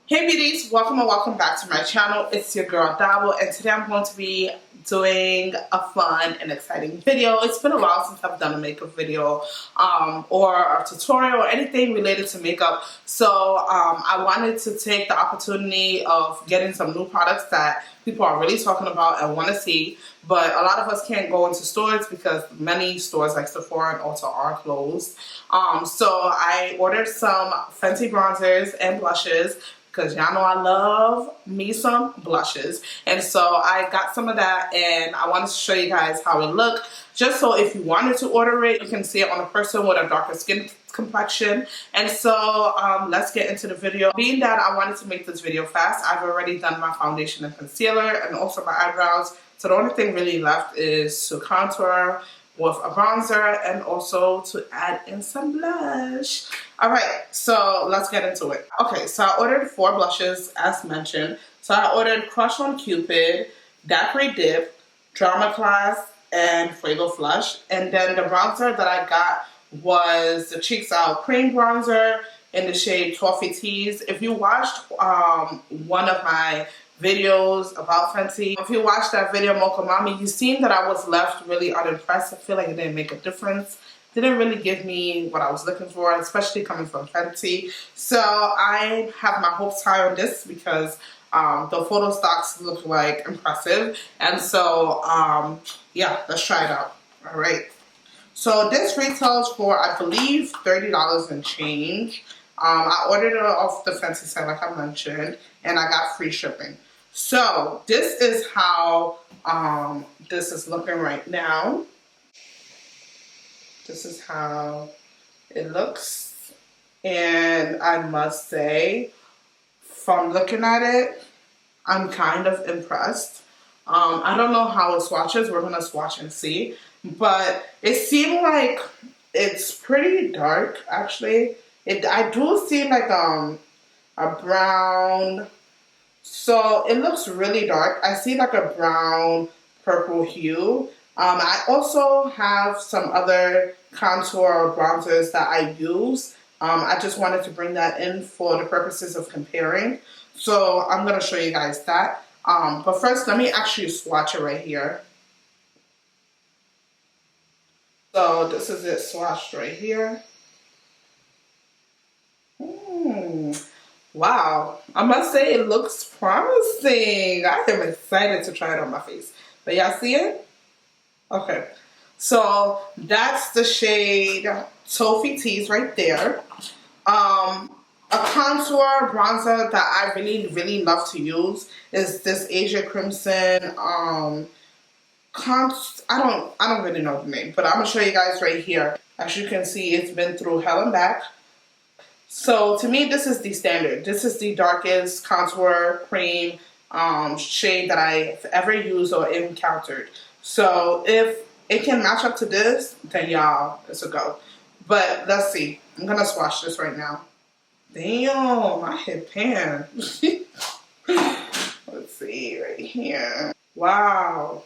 Hey beauties, welcome and welcome back to my channel. It's your girl Dabo, and today I'm going to be doing a fun and exciting video. It's been a while since I've done a makeup video or a tutorial or anything related to makeup. So I wanted to take the opportunity of getting some new products that people are really talking about and want to see. But a lot of us can't go into stores because many stores like Sephora and Ulta are closed. So I ordered some Fenty bronzers and blushes, because y'all know I love me some blushes. And so I got some of that, and I wanted to show you guys how it looked. Just so if you wanted to order it, you can see it on a person with a darker skin complexion. And so let's get into the video. Being that I wanted to make this video fast, I've already done my foundation and concealer and also my eyebrows. So the only thing really left is to contour with a bronzer and also to add in some blush. Alright, so let's get into it. Okay, so I ordered 4 blushes as mentioned. So I ordered Crush on Cupid, Daiquiri Dip, Drama Class, and Pupil Flush. And then the bronzer that I got was the Cheeks Out Cream Bronzer in the shade Toffee Tease. If you watched one of my videos about Fenty, if you watched that video Mocha Mommy, you seen that I was left really unimpressed. I feel like it didn't make a difference. Didn't really give me what I was looking for, especially coming from Fenty. So I have my hopes high on this because the photo stocks look like impressive. And so yeah, let's try it out. All right. So this retails for, I believe, $30 and change. I ordered it off the Fenty site, like I mentioned, and I got free shipping. So this is how this is looking right now. This is how it looks, and I must say, from looking at it, I'm kind of impressed. I don't know how it swatches. We're gonna swatch and see, but it seemed like it's pretty dark. Actually, I do see like a brown. So it looks really dark. I see like a brown purple hue. I also have some other contour bronzers that I use. I just wanted to bring that in for the purposes of comparing. So I'm going to show you guys that. But first, let me actually swatch it right here. So this is it swatched right here. Wow, I must say it looks promising. I am excited to try it on my face. But y'all see it? Okay, so that's the shade Toffee Tease right there. A contour bronzer that I really love to use is this Asia Crimson. I don't really know the name, but I'm gonna show you guys right here. As you can see, it's been through hell and back. So to me, this is the standard. This is the darkest contour cream shade that I've ever used or encountered. So if it can match up to this, then y'all, it's a go. But let's see. I'm gonna swatch this right now. Damn, I hit pan. Let's see right here. Wow.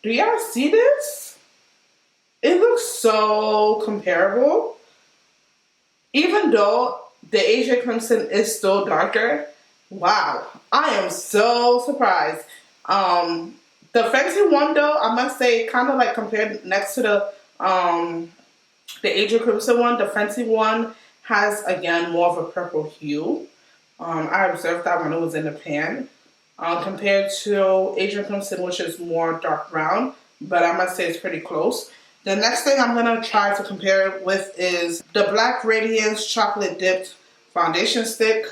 Do y'all see this? It looks so comparable. Even though the Asia Crimson is still darker, wow, I am so surprised. The Fenty one though, I must say, kind of like compared next to the Asia Crimson one, the Fenty one has again more of a purple hue. I observed that when it was in the pan, compared to Asia Crimson, which is more dark brown, but I must say it's pretty close. The next thing I'm going to try to compare it with is the Black Radiance Chocolate Dipped Foundation Stick.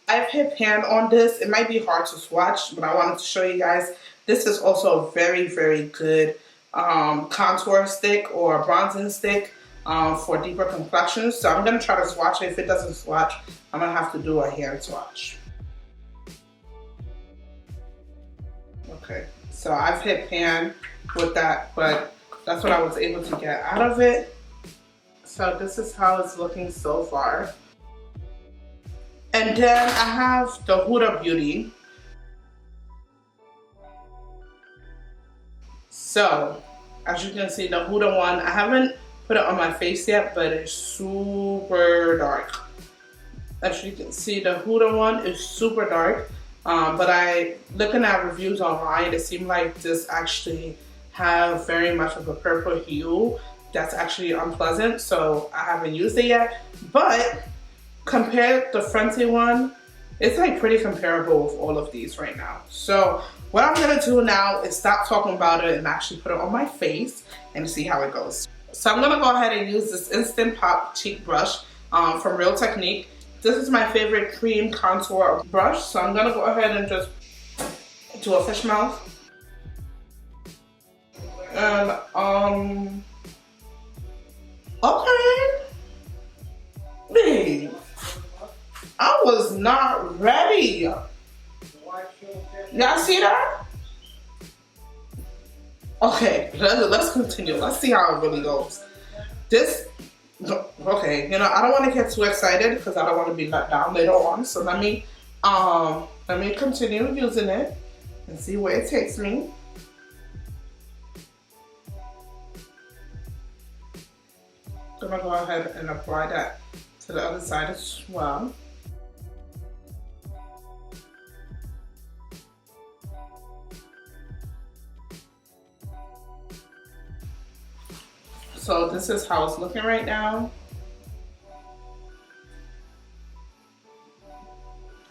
I've hit pan on this. It might be hard to swatch, but I wanted to show you guys. This is also a very good contour stick or bronzing stick for deeper complexions. So I'm going to try to swatch it. If it doesn't swatch, I'm going to have to do a hand swatch. Okay, so I've hit pan with that, but that's what I was able to get out of it. So this is how it's looking so far. And then I have the Huda Beauty. So as you can see, the Huda one, I haven't put it on my face yet, but it's super dark. As you can see, the Huda one is super dark. But looking at reviews online, it seemed like this actually have very much of a purple hue that's actually unpleasant, so I haven't used it yet. But compared to the FENTY one, it's like pretty comparable with all of these right now. So what I'm gonna do now is stop talking about it and actually put it on my face and see how it goes. So I'm gonna go ahead and use this Instant Pop cheek brush from Real Technique. This is my favorite cream contour brush, so I'm gonna go ahead and just do a fish mouth. And okay, babe, I was not ready. Y'all see that? Okay, let's continue. Let's see how it really goes. Okay, you know, I don't want to get too excited because I don't want to be let down later on. So let me continue using it and see where it takes me. I'm gonna go ahead and apply that to the other side as well. So this is how it's looking right now.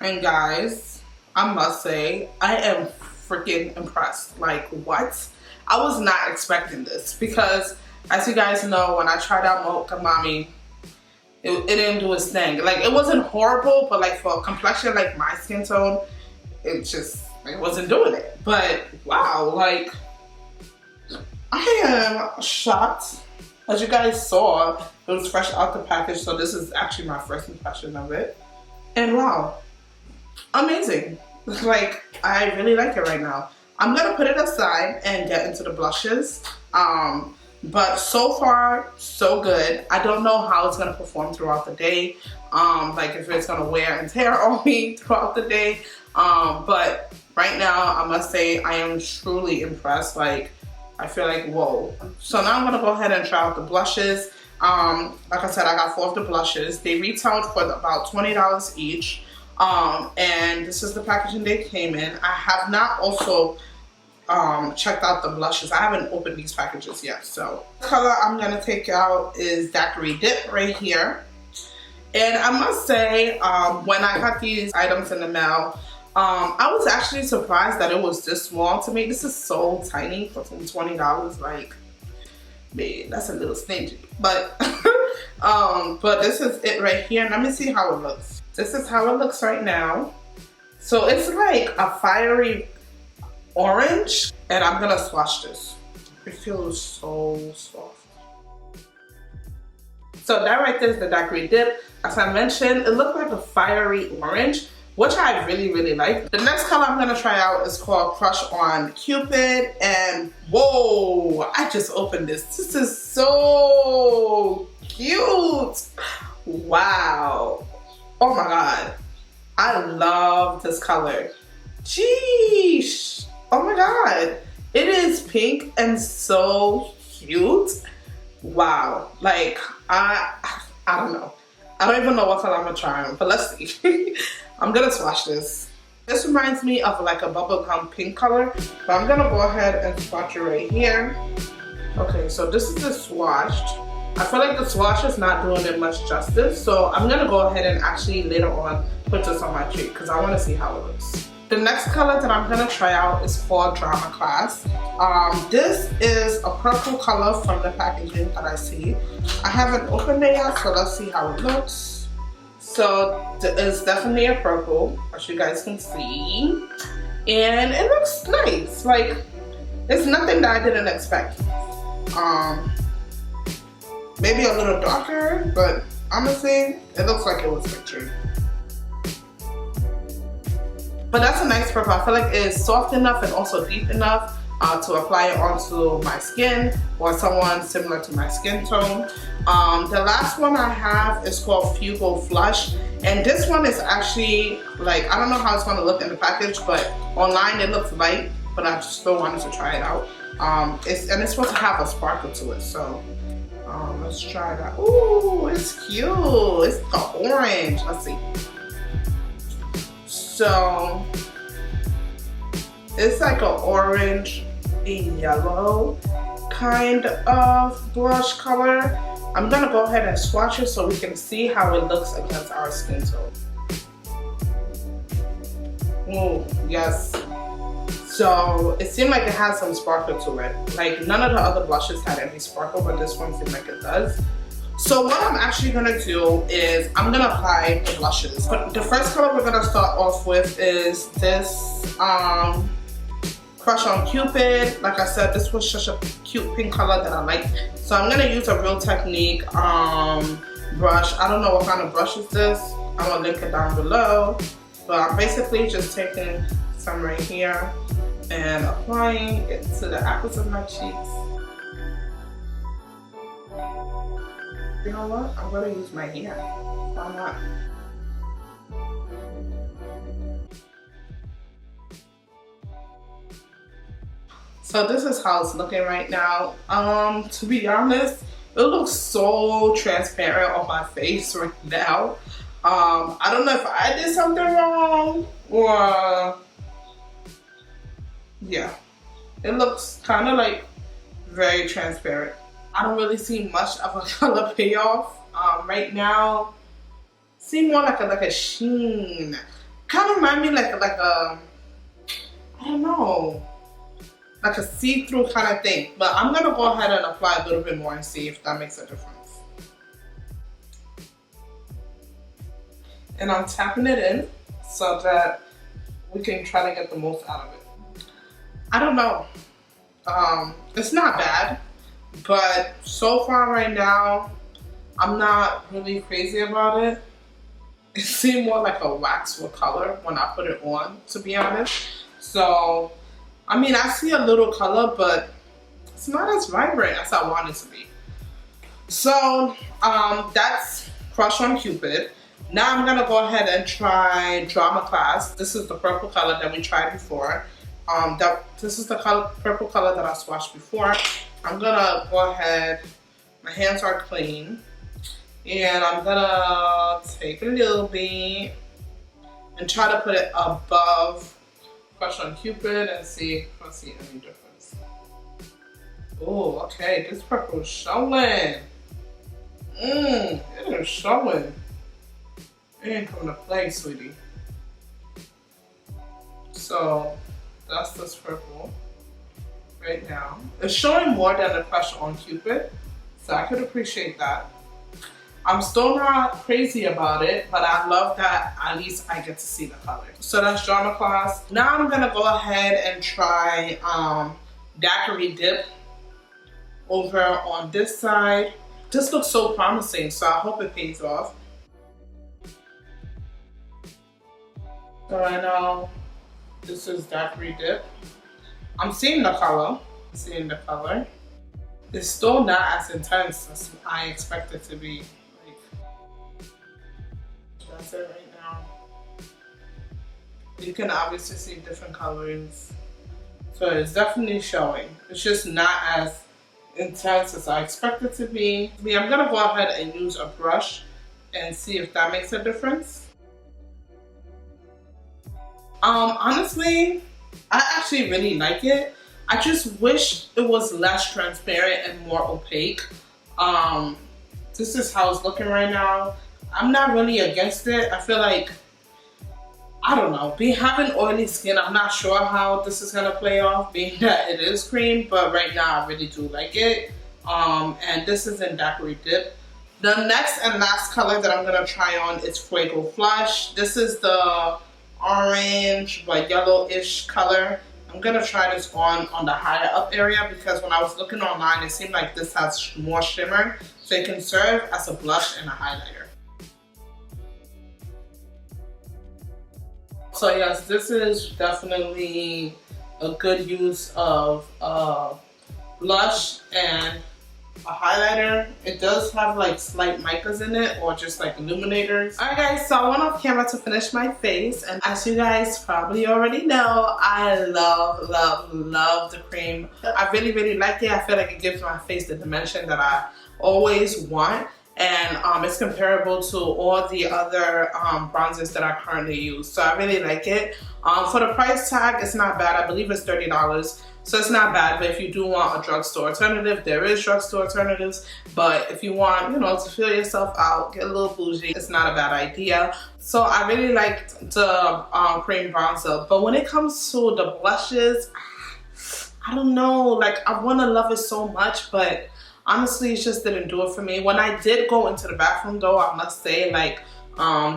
And guys, I must say, I am freaking impressed. Like, what? I was not expecting this because, as you guys know, when I tried out Mocha Mommy, it didn't do its thing. Like, it wasn't horrible, but like for a complexion like my skin tone, it wasn't doing it. But wow, like, I am shocked. As you guys saw, it was fresh out the package, so this is actually my first impression of it. And wow, amazing. Like, I really like it right now. I'm gonna put it aside and get into the blushes. But so far, so good. I don't know how it's gonna perform throughout the day. Like if it's gonna wear and tear on me throughout the day. But right now, I must say I am truly impressed. Like, I feel like, whoa. So now I'm gonna go ahead and try out the blushes. Like I said, I got 4 of the blushes. They retailed for about $20 each. And this is the packaging they came in. I have not also checked out the blushes. I haven't opened these packages yet. So the color I'm gonna take out is Daiquiri Dip right here. And I must say, when I got these items in the mail, I was actually surprised that it was this small to me. This is so tiny for $20. Like, man, that's a little stingy. But but this is it right here. Let me see how it looks. This is how it looks right now. So it's like a fiery orange, and I'm gonna swatch this. It feels so soft. So that right there is the Daiquiri Dip. As I mentioned, it looked like a fiery orange, which I really, really like. The next color I'm gonna try out is called Crush on Cupid. And whoa, I just opened this. This is so cute. Wow. Oh my God. I love this color. Jeez. Oh my God. It is pink and so cute. Wow. Like, I don't know. I don't even know what color I'm gonna try on, but let's see. I'm gonna swatch this. This reminds me of like a bubblegum pink color, but I'm gonna go ahead and swatch it right here. Okay, so this is the swatched. I feel like the swatch is not doing it much justice, so I'm gonna go ahead and actually later on put this on my cheek because I wanna see how it looks. The next color that I'm gonna try out is called Drama Class. This is a purple color from the packaging that I see. I haven't opened it yet, so let's see how it looks. So it's definitely a purple, as you guys can see. And it looks nice. Like, it's nothing that I didn't expect. Maybe a little darker, but honestly, it looks like it was pictured. But that's a nice purple. I feel like it's soft enough and also deep enough to apply it onto my skin or someone similar to my skin tone. The last one I have is called Pupil Flush. And this one is actually, like, I don't know how it's gonna look in the package, but online it looks light, but I just still wanted to try it out. And it's supposed to have a sparkle to it, so Let's try that. Ooh, it's cute. It's the orange. Let's see. So it's like an orange and yellow kind of blush color. I'm gonna go ahead and swatch it so we can see how it looks against our skin tone. Oh, yes. So it seemed like it has some sparkle to it. Like none of the other blushes had any sparkle, but this one seemed like it does. So what I'm actually gonna do is I'm gonna apply the blushes. But the first color we're gonna start off with is this Crush on Cupid. Like I said, this was such a cute pink color that I like. So I'm gonna use a Real Technique brush. I don't know what kind of brush is this. I'm gonna link it down below. But I'm basically just taking some right here and applying it to the apples of my cheeks. You know what? I'm gonna use my hair. Why not? So this is how it's looking right now. To be honest, it looks so transparent on my face right now. I don't know if I did something wrong or yeah, it looks kind of like very transparent. I don't really see much of a color payoff right now. See more like a sheen. Kind of remind me like a I don't know, like a see-through kind of thing. But I'm gonna go ahead and apply a little bit more and see if that makes a difference. And I'm tapping it in so that we can try to get the most out of it. I don't know. It's not bad, but so far right now, I'm not really crazy about it. It seemed more like a waxed color when I put it on, to be honest. So, I mean, I see a little color, but it's not as vibrant as I want it to be. So, that's Crush on Cupid. Now I'm gonna go ahead and try Drama Class. This is the purple color that we tried before. This is the purple color that I swatched before. I'm gonna go ahead, my hands are clean, and I'm gonna take a little bit and try to put it above Crush on Cupid and see if I see any difference. Oh, okay, this purple is showing. It is showing. It ain't coming to play, sweetie. So that's this purple right now. It's showing more than the Crush on Cupid, so I could appreciate that. I'm still not crazy about it, but I love that at least I get to see the color. So that's Drama Class. Now I'm gonna go ahead and try Daiquiri Dip over on this side. This looks so promising, so I hope it pays off. So I know this is Daiquiri Dip. I'm seeing the color. It's still not as intense as I expect it to be. Like, that's it right now. You can obviously see different colors. So it's definitely showing. It's just not as intense as I expect it to be. I'm gonna go ahead and use a brush and see if that makes a difference. Honestly, I actually really like it. I just wish it was less transparent and more opaque. This is how it's looking right now. I'm not really against it. I feel like, I don't know, having oily skin, I'm not sure how this is gonna play off, being that it is cream, but right now I really do like it. And this is in Daiquiri Dip. The next and last color that I'm gonna try on is Pupil Flush. This is the orange but yellowish color. I'm gonna try this on the higher up area because when I was looking online, it seemed like this has more shimmer, so it can serve as a blush and a highlighter. So yes, this is definitely a good use of blush and a highlighter. It does have like slight micas in it or just like illuminators. Alright guys, so I went off camera to finish my face, and as you guys probably already know, I love the cream. I really like it. I feel like it gives my face the dimension that always want. And it's comparable to all the other bronzers that I currently use. So I really like it. For the price tag, it's not bad. I believe it's $30. So it's not bad, but if you do want a drugstore alternative, there is drugstore alternatives. But if you want, you know, to fill yourself out, get a little bougie, it's not a bad idea. So I really liked the cream bronzer. But when it comes to the blushes, I don't know, like I want to love it so much, but honestly, it just didn't do it for me. When I did go into the bathroom though, I must say, like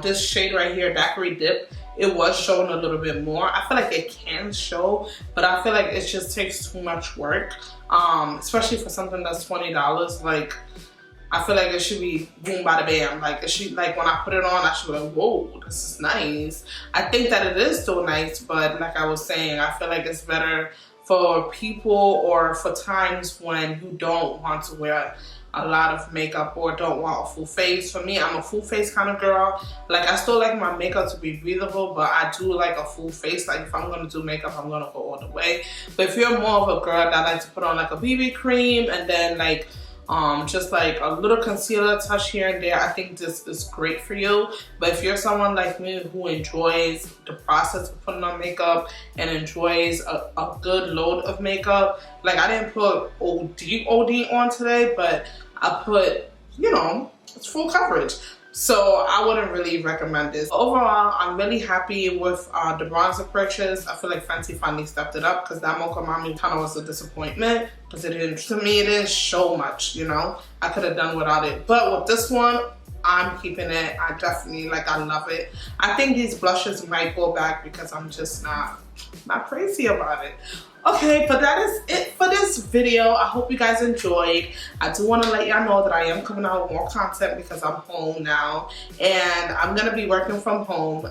this shade right here, Daiquiri Dip, it was showing a little bit more. I feel like it can show, but I feel like it just takes too much work, especially for something that's $20. Like, I feel like it should be boom bada bam. Like, it should, like when I put it on, I should be like, whoa, this is nice. I think that it is still nice, but like I was saying, I feel like it's better for people or for times when you don't want to wear a lot of makeup or don't want a full face. For me, I'm a full face kind of girl. Like, I still like my makeup to be breathable, but I do like a full face. Like, if I'm gonna do makeup, I'm gonna go all the way. But if you're more of a girl that likes to put on like a BB cream and then like just like a little concealer touch here and there, I think this is great for you. But if you're someone like me who enjoys the process of putting on makeup and enjoys a good load of makeup, like I didn't put OD on today, but I put, you know, it's full coverage. So I wouldn't really recommend this. Overall, I'm really happy with the bronzer purchase. I feel like Fenty finally stepped it up because that Mocha Mami kind of was a disappointment because it didn't, to me, it didn't show much, you know. I could have done without it. But with this one, I'm keeping it. I definitely, like, I love it. I think these blushes might go back because I'm just not crazy about it. Okay, but that is it for this video. I hope you guys enjoyed. I do want to let y'all know that I am coming out with more content because I'm home now and I'm gonna be working from home.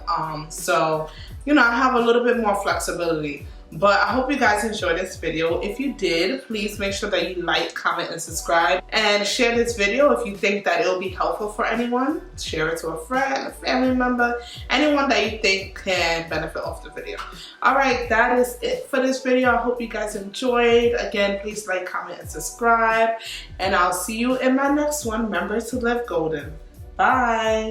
So, you know, I have a little bit more flexibility. But I hope you guys enjoyed this video. If you did, please make sure that you like, comment, and subscribe. And share this video if you think that it'll be helpful for anyone. Share it to a friend, a family member, anyone that you think can benefit off the video. Alright, that is it for this video. I hope you guys enjoyed. Again, please like, comment, and subscribe. And I'll see you in my next one. Remember to live golden. Bye.